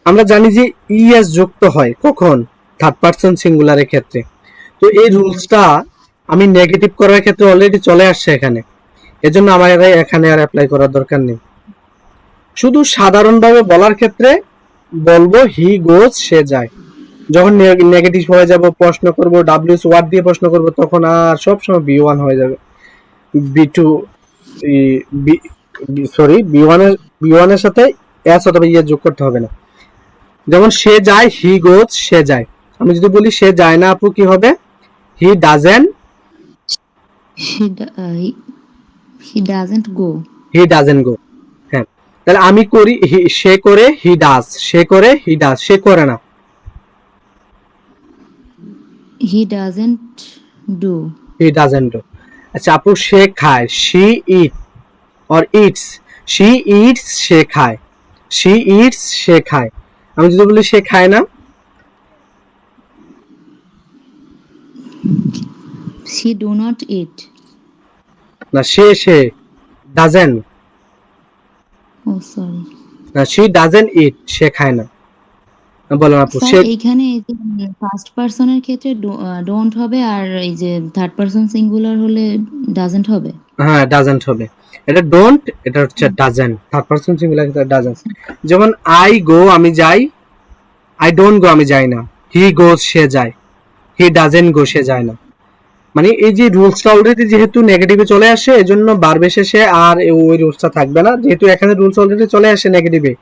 আমরা জানি যে ইএস যুক্ত হয় কখন, থার্ড পারসন সিঙ্গুলারের ক্ষেত্রে। তো এই রুলসটা আমি নেগেটিভ করার ক্ষেত্রে অলরেডি চলে আসছে এখানে, এজন্য আমার এখানে আর অ্যাপ্লাই করার দরকার নেই। শুধু সাধারণভাবে বলার ক্ষেত্রে বলবো হি গোজ, সে যায়। যখন নেগেটিভ হয়ে যাব, প্রশ্ন করব, ডাব্লিউএস ওয়ার্ড দিয়ে প্রশ্ন করব, তখন আর সব সময় বি ওয়ান হয়ে যাবে, বি টু, সরি বি ওয়ানের সাথে এস অথবা ইয়ে যোগ করতে হবে না। যেমন সে যায়, হি গোজ, সে যায়। আমি যদি বলি সে যায় না আপু, কি হবে? He doesn't, he doesn't go. He doesn't গো। হ্যাঁ, তাহলে আমি করি, সে করে, হি ডাজ, সে করে, হি ডাজ, সে করে না। He doesn't do. He doesn't do. আচ্ছা আপু, সে খায়, she eat or eats, she eats, সে খায়, শি ইটস, সে খায়। আমি যদি বলি সে খায় না, শি ডু নট ইট। না সে ডাজেন্ট, ও সরি না শি ডাজেন্ট ইট, সে খায় না। বলেন আপু, স্যার, সে, এইখানে এই যে ফার্স্ট পারসনের ক্ষেত্রে ডোন্ট হবে, আর এই যে থার্ড পারসন সিঙ্গুলার হলে ডাজন্ট হবে। হ্যাঁ ডাজেন্ট হবে। এটা ডোন্ট, এটা হচ্ছে doesn't, third person singular doesn't. যেমন আই গো, আমি যাই, আই ডোন্ট গো, আমি যাই না। হি গোজ, সে যায়। হি ডাজেন্ট গো, সে যায় না। মানে এই যে রুলসটা অলরেডি যেহেতু নেগেটিভে চলে আসে, এজন্য বারবে শেষে আর ওই রুলসটা থাকবে না, যেহেতু এখানে রুলস অলরেডি চলে আসে নেগেটিভে,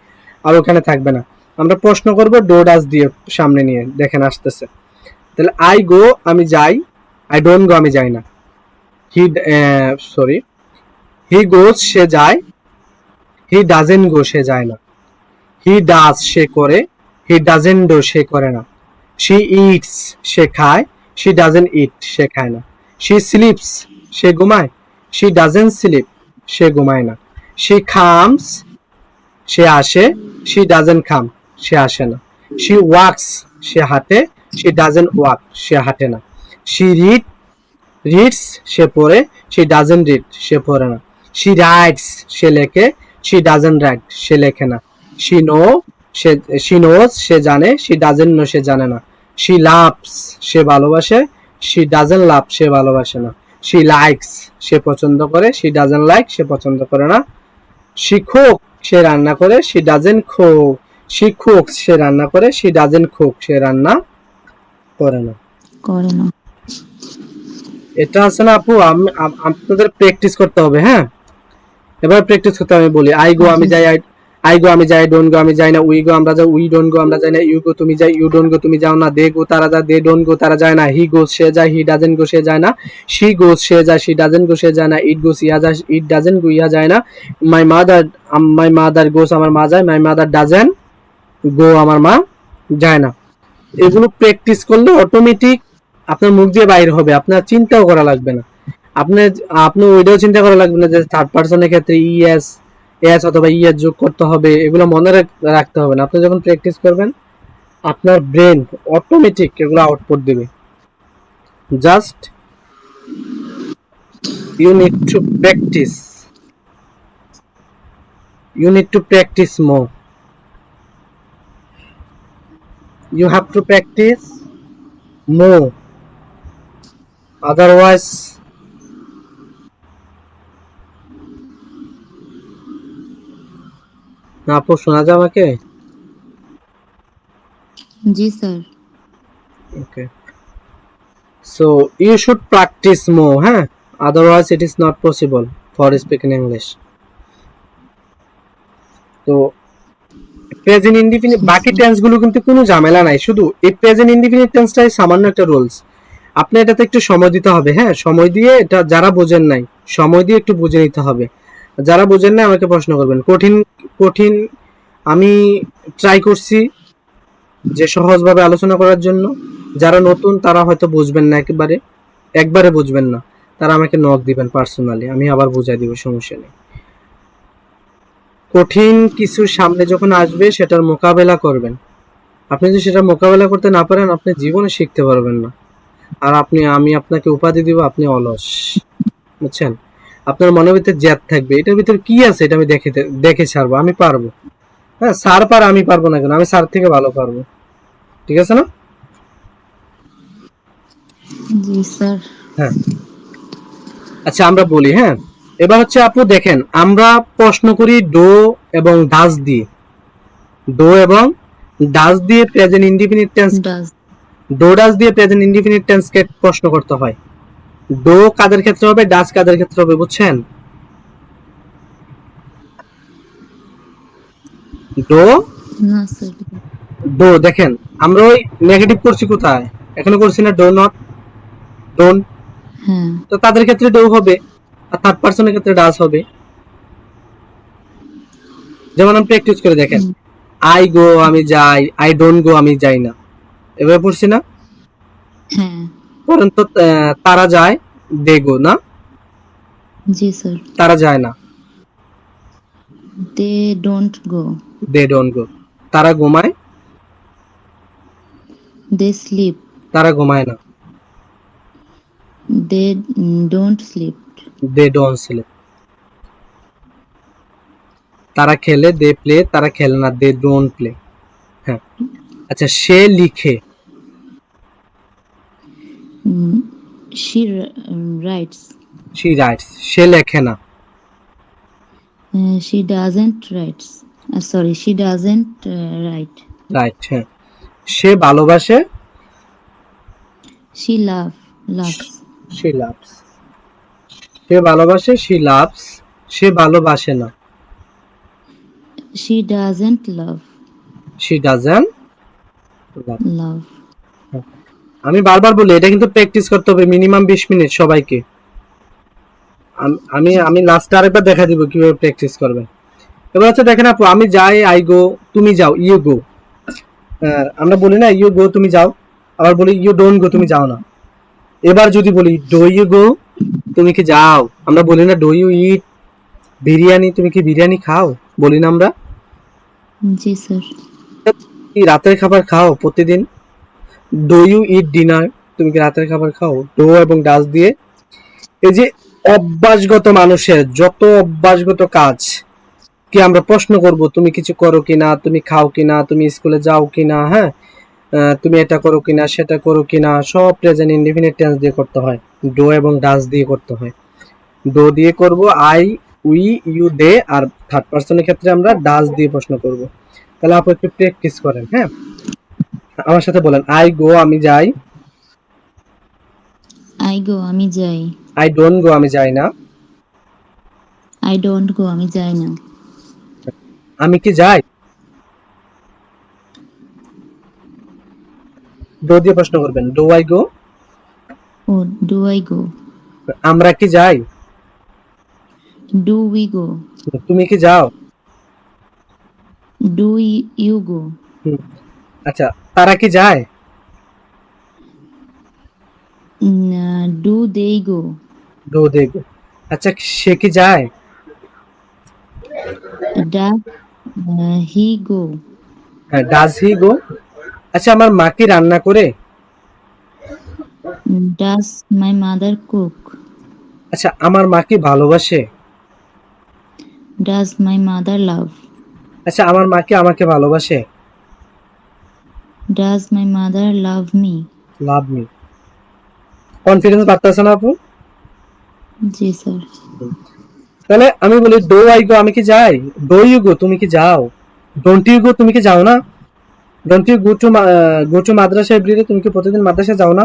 আর ওখানে থাকবে না। আমরা প্রশ্ন করব ডো ডাজ দিয়ে সামনে নিয়ে, দেখেন আসতেছে। তাহলে আই গো, আমি যাই, আই ডোন্ট গো, আমি যাই না। হি, সরি, হি গোজ, সে যায়, হি ডাজেন্ট গো, সে যায় না। হি ডাজ, সে করে, হি ডাজেন্ট ডু, সে করে না। শি ইটস, সে খায়, শি ডাজেন্ট ইট, সে খায় না। শি স্লিপস, সে ঘুমায়, শি ডাজেন্ট স্লিপ, সে ঘুমায় না। শি কামস, সে আসে, শি ডাজেন্ট কাম, সে আসে না। শি ওয়াকস, সে হাঁটে, শি ডাজেন্ট ওয়াক, সে হাঁটে না। শি রিডস, সে পড়ে, শি ডাজেন্ট রিড, সে পড়ে না। শি রাইটস, সে লেখে, শি ডাজেন্ট রাইট, সে লেখে না। শি নো, শি নোজ, সে জানে, শি ডাজেন্ট নো, সে জানে না। শি লাভস, সে ভালোবাসে, শি ডাজেন্ট লাভ, সে ভালোবাসে না। শি লাইকস, সে পছন্দ করে, শি ডাজেন্ট লাইক, সে পছন্দ করে না। শি কুক, সে রান্না করে, she doesn't cook, she cooks, সে রান্না করে, শি ডাজেন্ট কুক, সে রান্না করে না। করে না। এটা আছে না আপু, আপনাদের প্র্যাকটিস করতে হবে। হ্যাঁ, এবার প্র্যাকটিস করতে আমি বলি, আই গো, আমি যাই, আই গো, আমি যাই, ডোন্ট গো, আমি যাই না। উই গো, আমরা যাই, উই ডোন্ট গো, আমরা যাই না। ইউ গো, তুমি যাই, ইউ ডোন্ট গো, তুমি যাও না। দে গো, তারা যায়, দে ডোন্ট গো, তারা যায় না। হি গোস, সে যায়, হি ডাজেন্ট গো, সে যায় না। শি গোস, সে যায়, শি ডাজেন্ট গো, সে যায় না। ইট গোস, ইয়া যায়, ইট ডাজেন্ট গো, ইয়া যায় না। মাই মাদার গোস, আমার মা যায়। মাই মাদার ডাজেন্ট গো, আমার মা যায় না। এগুলো প্র্যাকটিস করলে অটোমেটিক আপনার মুখ দিয়ে বাইরে হবে, আপনার চিন্তাও করা লাগবে না। আপনি আপনি ওইটাও চিন্তা করা লাগবে না যে থার্ড পারসনের ক্ষেত্রে ইএস, এস অথবা ইএস যোগ করতে হবে, এগুলো মনে রাখতে হবে না। আপনি যখন প্র্যাকটিস করবেন, আপনার ব্রেন অটোমেটিক এগুলো আউটপুট দিবে। Just you need to practice, you need to practice more, you have to practice more, otherwise আপু শোনা যায় আমাকে? জি sir. Okay, so you should practice more, হ্যাঁ, otherwise it is not possible for speaking English. তো present indefinite বাকি tense গুলো কিন্তু কোনো ঝামেলা নাই, শুধু এই প্রেজেন্ট ইনডিফিনিট টেন্সটাই সামান্য একটা রুলস। আপনি এটাতে একটু সময় দিতে হবে। হ্যাঁ, সময় দিয়ে এটা, যারা বোঝেন নাই সময় দিয়ে একটু বুঝে নিতে হবে। যারা বোঝেন না আমাকে প্রশ্ন করবেন। কঠিন কঠিন আমি ট্রাই করছি যে সহজভাবে আলোচনা করার জন্য। যারা নতুন তারা হয়তো বুঝবেন না, একবারে বুঝবেন না, তারা আমাকে নক দিবেন পার্সোনালি, আমি আবার বুঝাই দিব, সমস্যা নেই। কঠিন কিছু সামনে যখন আসবে সেটার মোকাবেলা করবেন। আপনি যদি সেটা মোকাবেলা করতে না পারেন, আপনি জীবনে শিখতে পারবেন না। আর আমি আপনাকে উপাধি দিব আপনি অলস, বুঝছেন? আপনার মনের ভিতরে জেদ থাকবে, এটার ভিতরে কি আছে এটা আমি দেখে ছাড়বো, আমি পারবো। হ্যাঁ, স্যার পারে, আমি পারবো না কেন? আমি স্যার থেকে ভালো পারবো, ঠিক আছে না? জি স্যার। হ্যাঁ, আচ্ছা আমরা বলি। হ্যাঁ, এবার হচ্ছে আপু দেখেন, আমরা প্রশ্ন করি ডো এবং ডাজ দিয়ে। ডো এবং ডাজ দিয়ে present indefinite tense, does. Do does দিয়ে প্রেজেন্ট ইনডিফিনিট টেন্স কে প্রশ্ন করতে হয়। ডো কাদের ক্ষেত্রে হবে, ডাজ কাদের ক্ষেত্রে হবে, বুঝছেন? ডো, না স্যার। ডো দেখেন, আমরা ওই নেগেটিভ করছি কোথায়? এখানে করছি না ডো নট, ডোন্ট। হ্যাঁ। তো তাদের ক্ষেত্রে ডো হবে, আর থার্ড পার্সনের ক্ষেত্রে ডাজ হবে। যেমন আমি প্র্যাকটিস করে দেখেন, আই গো আমি যাই, আই ডোন্ট গো আমি যাই না, এভাবে পড়ছি না? হ্যাঁ। পরন্তু তারা যায়, দে গো না, জি স্যার। তারা যায় না, they don't go. They don't go. তারা ঘুমায়, দে স্লিপ। তারা ঘুমায় না, they don't sleep. They don't sleep. তারা খেলে, দে প্লে, তারা খেলে না, দে ডোন্ট প্লে। হ্যাঁ, আচ্ছা সে লিখে, শি রাইটস। শি রাইটস, সে লেখে না, she doesn't writes. Sorry, she doesn't write. Right. হ্যাঁ, সে ভালোবাসে, শি লাভস। শি লাভস, সে ভালোবাসে, শি লাভস, সে ভালোবাসে না, she doesn't love. She doesn't love. Love. আমি বারবার বলি, এটা কিন্তু প্র্যাকটিস করতে হবে মিনিমাম 20 মিনিট সবাইকে। আমি আমি লাস্টে আরেকবার দেখা দিব কিভাবে প্র্যাকটিস করবেন। এবার হচ্ছে দেখেন আপু, আমি যাই, আই গো, তুমি যাও, ইউ গো। আমরা বলি না ইউ গো তুমি যাও, আবার বলি ইউ ডোন্ট গো তুমি যাও না। এবার যদি বলি ডু ইউ গো, তুমি কি যাও? আমরা বলি না ডু ইউ ইট বিরিয়ানি, তুমি কি বিরিয়ানি খাও? বলি না আমরা? জি স্যার। কি রাতের খাবার খাও প্রতিদিন? ডু ইউ ইট ডিনার, তুমি কি রাতের খাবার খাও? ডো এবং ডাজ দিয়ে এই যে অভ্যাসগত মানুষের যত অভ্যাসগত কাজ কি আমরা প্রশ্ন করব, তুমি কিছু করো কিনা, তুমি খাও কিনা, তুমি স্কুলে যাও কিনা, হ্যাঁ, তুমি এটা করো কিনা, সেটা করো কিনা, সব প্রেজেন্ট ইনডিফিনিট টেন্স দিয়ে করতে হয়, ডো এবং ডাজ দিয়ে করতে হয়। ডো দিয়ে করব আই, উই, ইউ, দে, আর থার্ড পার্সনের ক্ষেত্রে আমরা ডাজ দিয়ে প্রশ্ন করব। তাহলে আপনি একটু প্র্যাকটিস করেন। হ্যাঁ, আমার সাথে বলেন, আই গো আমি যাই, আই গো আমি যাই, আই ডোন্ট গো আমি যাই না, আই ডোন্ট গো আমি যাই না, আমি কি যাই? ডো দিয়ে প্রশ্ন করবেন, ডু আই গো? ও ডু আই গো, আমরা কি যাই? ডু উই গো, তুমি কি যাও? ডু ইউ গো, হুম, আচ্ছা তারা কি যায়? ডু দেই গো, ডো দে গো। আচ্ছা সে কি যায়? ডাজ হি গো, হ্যাঁ, ডাজ হি গো। আচ্ছা আমার মা কি রান্না করে? ডাজ মাই মাদার কুক, আচ্ছা আমার মা কি ভালোবাসে? ডাজ মাই মাদার লাভ, আচ্ছা আমার মা কি আমাকে ভালোবাসে? Does my mother love me. Love me. Confidence বাড়তেছে না আপু? জি স্যার। তাহলে আমি বলি ডো আই গো আমি কি যাই, ডো ইউ গো তুমি কি যাও, ডোন্ট ইউ গো তুমি কি যাও না, don't you go to madrasa every day, তুমি কি প্রতিদিন মাদ্রাসা যাও না,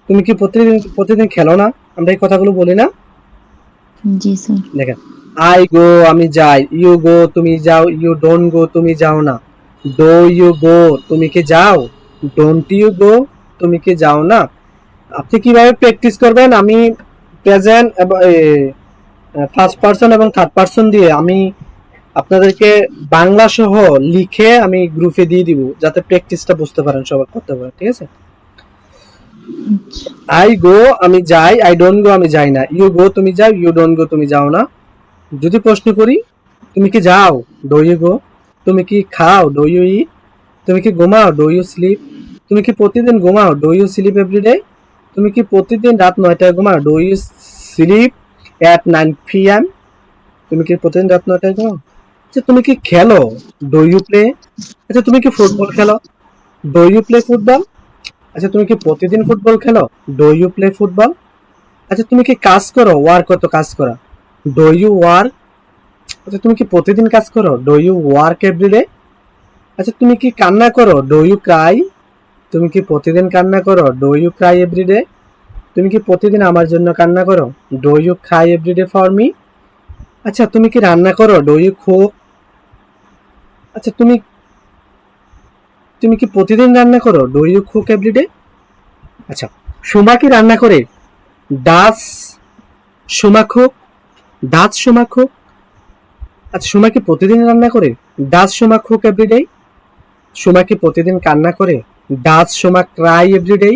তুমি কি প্রতিদিন প্রতিদিন খেলো না? আমরা এই কথাগুলো বলি না? জি স্যার। দেখেন, আই গো আমি যাই, ইউ গো তুমি যাও, ইউ ডোন্ট গো তুমি যাও না, ডো ইউ গো তুমি কি যাও, ডোন্ট ইউ গো তুমি কি যাও না। আপনি কিভাবে প্র্যাকটিস করবেন, আমি প্রেজেন্ট এবং ফার্স্ট পারসন এবং থার্ড পারসন দিয়ে আমি আপনাদেরকে বাংলা সহ লিখে আমি গ্রুপে দিয়ে দিব, যাতে প্র্যাকটিসটা বুঝতে পারেন, সবাই করতে পারেন, ঠিক আছে? আই গো আমি যাই, আই ডোন্ট গো আমি যাই না, ইউ গো তুমি যাও, ইউ ডোন্ট গো তুমি যাও না। যদি প্রশ্ন করি তুমি কি যাও, ডো ইউ গো, তুমি কি খাও, ডো ইউ ইট, তুমি কি ঘুমাও, ডো ইউ স্লিপ, তুমি কি প্রতিদিন ঘুমাও, ডো ইউ স্লিপ এভরিডে, তুমি কি প্রতিদিন রাত 9টায় ঘুমাও, do you sleep at 9 PM, তুমি কি প্রতিদিন রাত 9টায় ঘুমাও? আচ্ছা তুমি কি খেলো? Do you play? আচ্ছা তুমি কি ফুটবল খেলো? Do you play football? আচ্ছা তুমি কি প্রতিদিন ফুটবল খেলো? Do you play football? আচ্ছা তুমি কি কাজ করো? ওয়ার্ক কত কাজ করা? Do you work? আচ্ছা তুমি কি প্রতিদিন কাজ করো? Do you work every day? আচ্ছা তুমি কি কান্না করো? Do you cry? তুমি কি প্রতিদিন কান্না করো? Do you cry every day? তুমি কি প্রতিদিন আমার জন্য কান্না করো? Do you cry every day for me? আচ্ছা তুমি কি রান্না করো? Do you cook? আচ্ছা তুমি তুমি কি প্রতিদিন রান্না করো? Do you cook every day? আচ্ছা সুমা কি রান্না করে? Does Suma cook? Does Suma cook? আচ্ছা সুমা কি প্রতিদিন রান্না করে? Does Suma cook every day? Suma কি প্রতিদিন কান্না করে? Does Suma cry every day?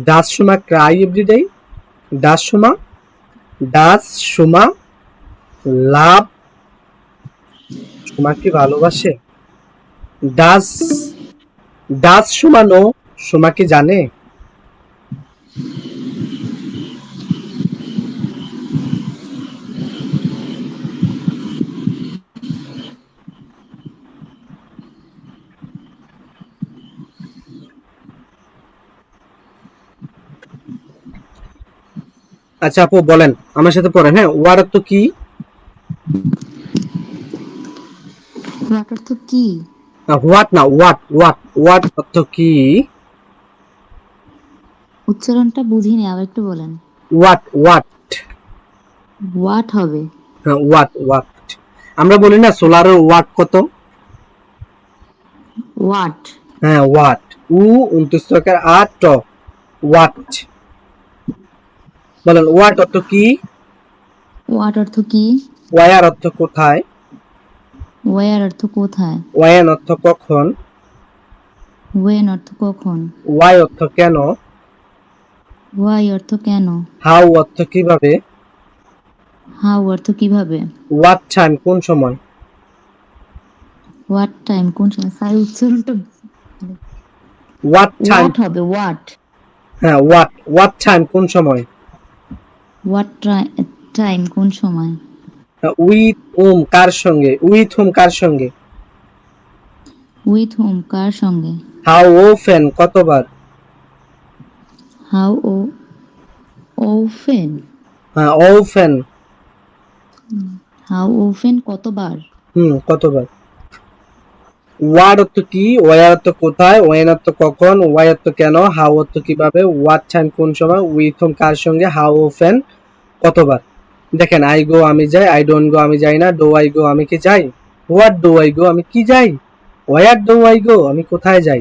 Does Suma cry every day? Does Suma does Suma love Suma কি ভালোবাসে? ডাস ডাস সুমা নো সুমা কি জানে? আচ্ছা আপু বলেন, আমার সাথে পড়েন। হ্যাঁ, ওয়ার অর্থ কি? হোয়াট অর্থ কি? হোয়াট না, ওয়াট অর্থ কি? উচ্চারণটা বুঝিনি, আবার একটু বলেন। ওয়াট হোয়াট হবে? হ্যাঁ ওয়াট আমরা বলি না সোলারের ওয়াট কত? হোয়াট। হ্যাঁ ওয়াট, উ 29 টাকার 8 ট ওয়াট। বলেন ওয়াট অর্থ কি? হোয়াট অর্থ কি? ওয়ার অর্থ কোথায়? ওয়ার অর্থ কোথায়? ওয়ান অর্থ কখন? ওয়েন অর্থ কখন? ওয়াই অর্থ কেন? ওয়াই অর্থ কেন? হাউ অর্থ কিভাবে? হাউ অর্থ কিভাবে? হোয়াট টাইম কোন সময়? হোয়াট টাইম কোন সময়? স্যার উচ্চারণটা হোয়াট টাইম, হোয়াট হবে হোয়াট। হ্যাঁ হোয়াট টাইম কোন সময়? হোয়াট টাইম কোন সময়? উইথ হোম কার সঙ্গে? উইথ হোম কার সঙ্গে? উইথ হোম কার সঙ্গে? হাউ অফেন কতবার? হাউ ও ওফেন? হ্যাঁ অফেন, হাউ ওফেন কতবার? কতবার? ওয়ার অর্থ কি? ওয়ার অর্থ কোথায়? ওয়েন অর্থ কখন? ওয়াই অর্থ কেন? হাউ অর্থ কিভাবে? হোয়াট টাইম কোন সময়? উইথ হোম কার সঙ্গে? হাউ অফেন কতবার? দেখেন আই গো আমি যাই, আই ডোন্ট গো আমি যাই না, ডো আই গো আমি কি যাই, হোয়াট ডো আই গো আমি কি যাই, ওয়ার ডো আই গো আমি কোথায় যাই,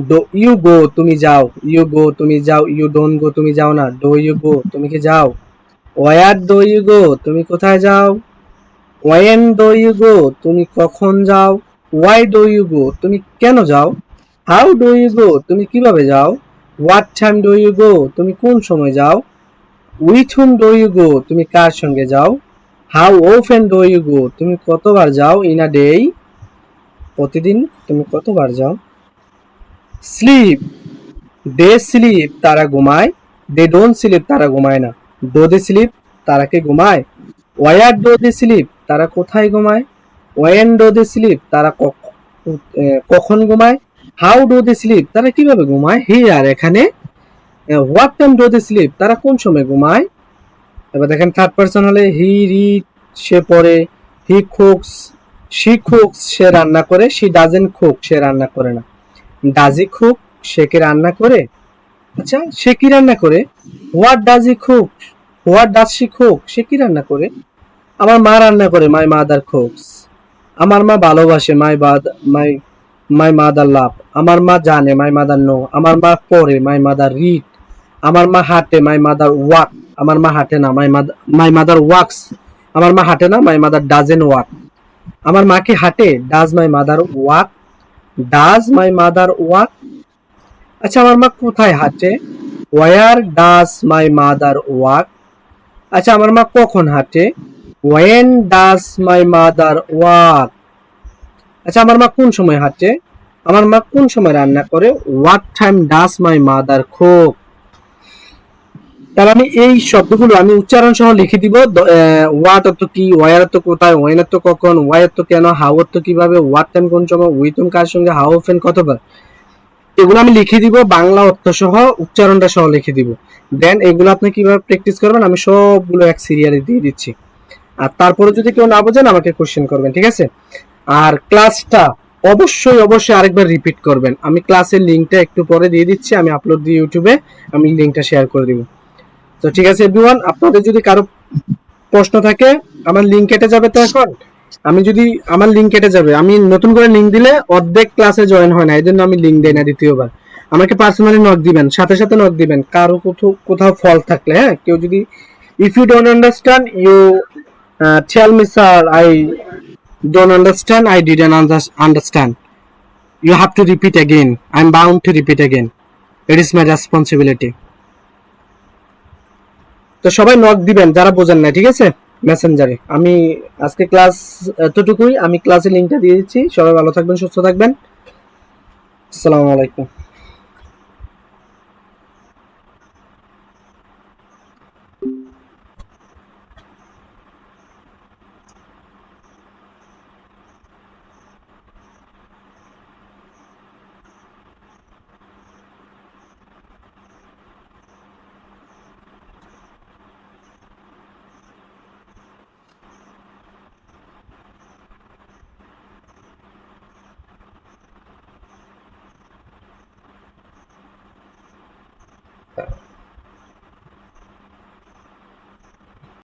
ডো ইউ গো তুমি যাও, ইউ গো তুমি যাও, ইউ ডোন্ট গো তুমি যাও না, ডো ইউ গো তুমি কি যাও, ওয়ার ডো ইউ গো তুমি কোথায় যাও, ওয়েন ডো ইউ গো তুমি কখন যাও, ওয়াই ডো ইউ গো তুমি কেন যাও, হাউ ডো ইউ গো তুমি কিভাবে যাও, what time do you go তুমি কোন সময় যাও, with whom do you go তুমি কার সঙ্গে যাও, how often do you go তুমি কতবার যাও, ইন আ ডে প্রতিদিন তুমি কতবার যাও, স্লিপ দে স্লিপ তারা ঘুমায়, দে ডোন্ট স্লিপ তারা ঘুমায় না, ডো দে স্লিপ তারা কি ঘুমায়, ওয়ার ডো দে স্লিপ তারা কোথায় ঘুমায়, ওয়েন ডো দে স্লিপ তারা কখন ঘুমায়, হাউ ডো দে স্লিপ তারা কিভাবে ঘুমায়, হিয়ার এখানে, what time do they sleep তারা কোন সময় ঘুমায়। এবার দেখেন থার্ড পারসন হলে হি রিড সে পড়ে, হি কুকস শি কুকস সে রান্না করে, শি ডাজেন্ট কুক সে রান্না করে না, ডাজ হি কুক সে কি রান্না করে, আচ্ছা সে কি রান্না করে, what does he cook what does she cook সে কি রান্না করে, আমার মা রান্না করে, মাই মাদার কুকস, আমার মা ভালোবাসে, মাই মাই মাদার লাভ, আমার মা জানে, মাই মাদার নো, আমার মা পড়ে, মাই মাদার রিড, আমার মা হাঁটে, মাই মাদার ওয়াক, আমার মা হাঁটে না, মাই মাদার ওয়াক্স, আমার মা হাঁটে না, মাই মাদার ডাজেন ওয়াক, আমার মা কি হাঁটে, does my mother walk, does my mother walk, আচ্ছা আমার মা কোথায় হাঁটে, where does my mother walk, আচ্ছা আমার মা কখন হাঁটে, when does my mother walk, আচ্ছা আমার মা কোন সময় হাঁটে, আমার মা কোন সময় রান্না করে, what time does my mother cook. তাহলে আমি এই শব্দগুলো আমি উচ্চারণ সহ লিখে দিব। ওয়াট অর্থ কি, ওয়াই অর্থ কোথায়, ওয়েন অর্থ কখন, ওয়াই অর্থ কেন, হাউ অর্থ কিভাবে, হোয়াট টাইম কোন সময়, উইথ কার সঙ্গে, হাউ অফেন কতবার, এগুলো আমি লিখে দিব বাংলা অর্থ সহ, উচ্চারণটা সহ লিখে দিব। দেন এগুলো আপনি কিভাবে প্র্যাকটিস করবেন আমি সবগুলো এক সিরিয়ালে দিয়ে দিচ্ছি। আর তারপরে যদি কেউ না বোঝেন আমাকে কোশ্চেন করবেন, ঠিক আছে? আর ক্লাসটা অবশ্যই অবশ্যই আরেকবার রিপিট করবেন। আমি ক্লাসের লিঙ্কটা একটু পরে দিয়ে দিচ্ছি, আমি আপলোড দিয়ে ইউটিউবে আমি লিঙ্কটা শেয়ার করে দিব। তো ঠিক আছে এভরিওয়ান, আপনাদের যদি কারো প্রশ্ন থাকে, আমার লিঙ্ক কেটে যাবে তো এখন। আমি যদি আমার লিঙ্ক কেটে যাবে, আমি নতুন করে লিঙ্ক দিলে অর্ধেক ক্লাসে জয়েন হয় না, এই জন্য আমি লিঙ্ক দেই না দ্বিতীয়বার। আমাকে পার্সোনালি নক দিবেন, সাথে সাথে নক দিবেন কারো কোথাও কোথাও ফল্ট থাকলে। হ্যাঁ, কেউ যদি if you don't understand you tell me sir I don't understand, I didn't understand, you have to repeat again, I'm bound to repeat again, it is my responsibility. তো সবাই নক দিবেন যারা বোঝেন না, ঠিক আছে? মেসেঞ্জারে আমি আজকে ক্লাস এতটুকুই, আমি ক্লাসের লিঙ্কটা দিয়ে দিচ্ছি। সবাই ভালো থাকবেন, সুস্থ থাকবেন। আসসালামু আলাইকুম।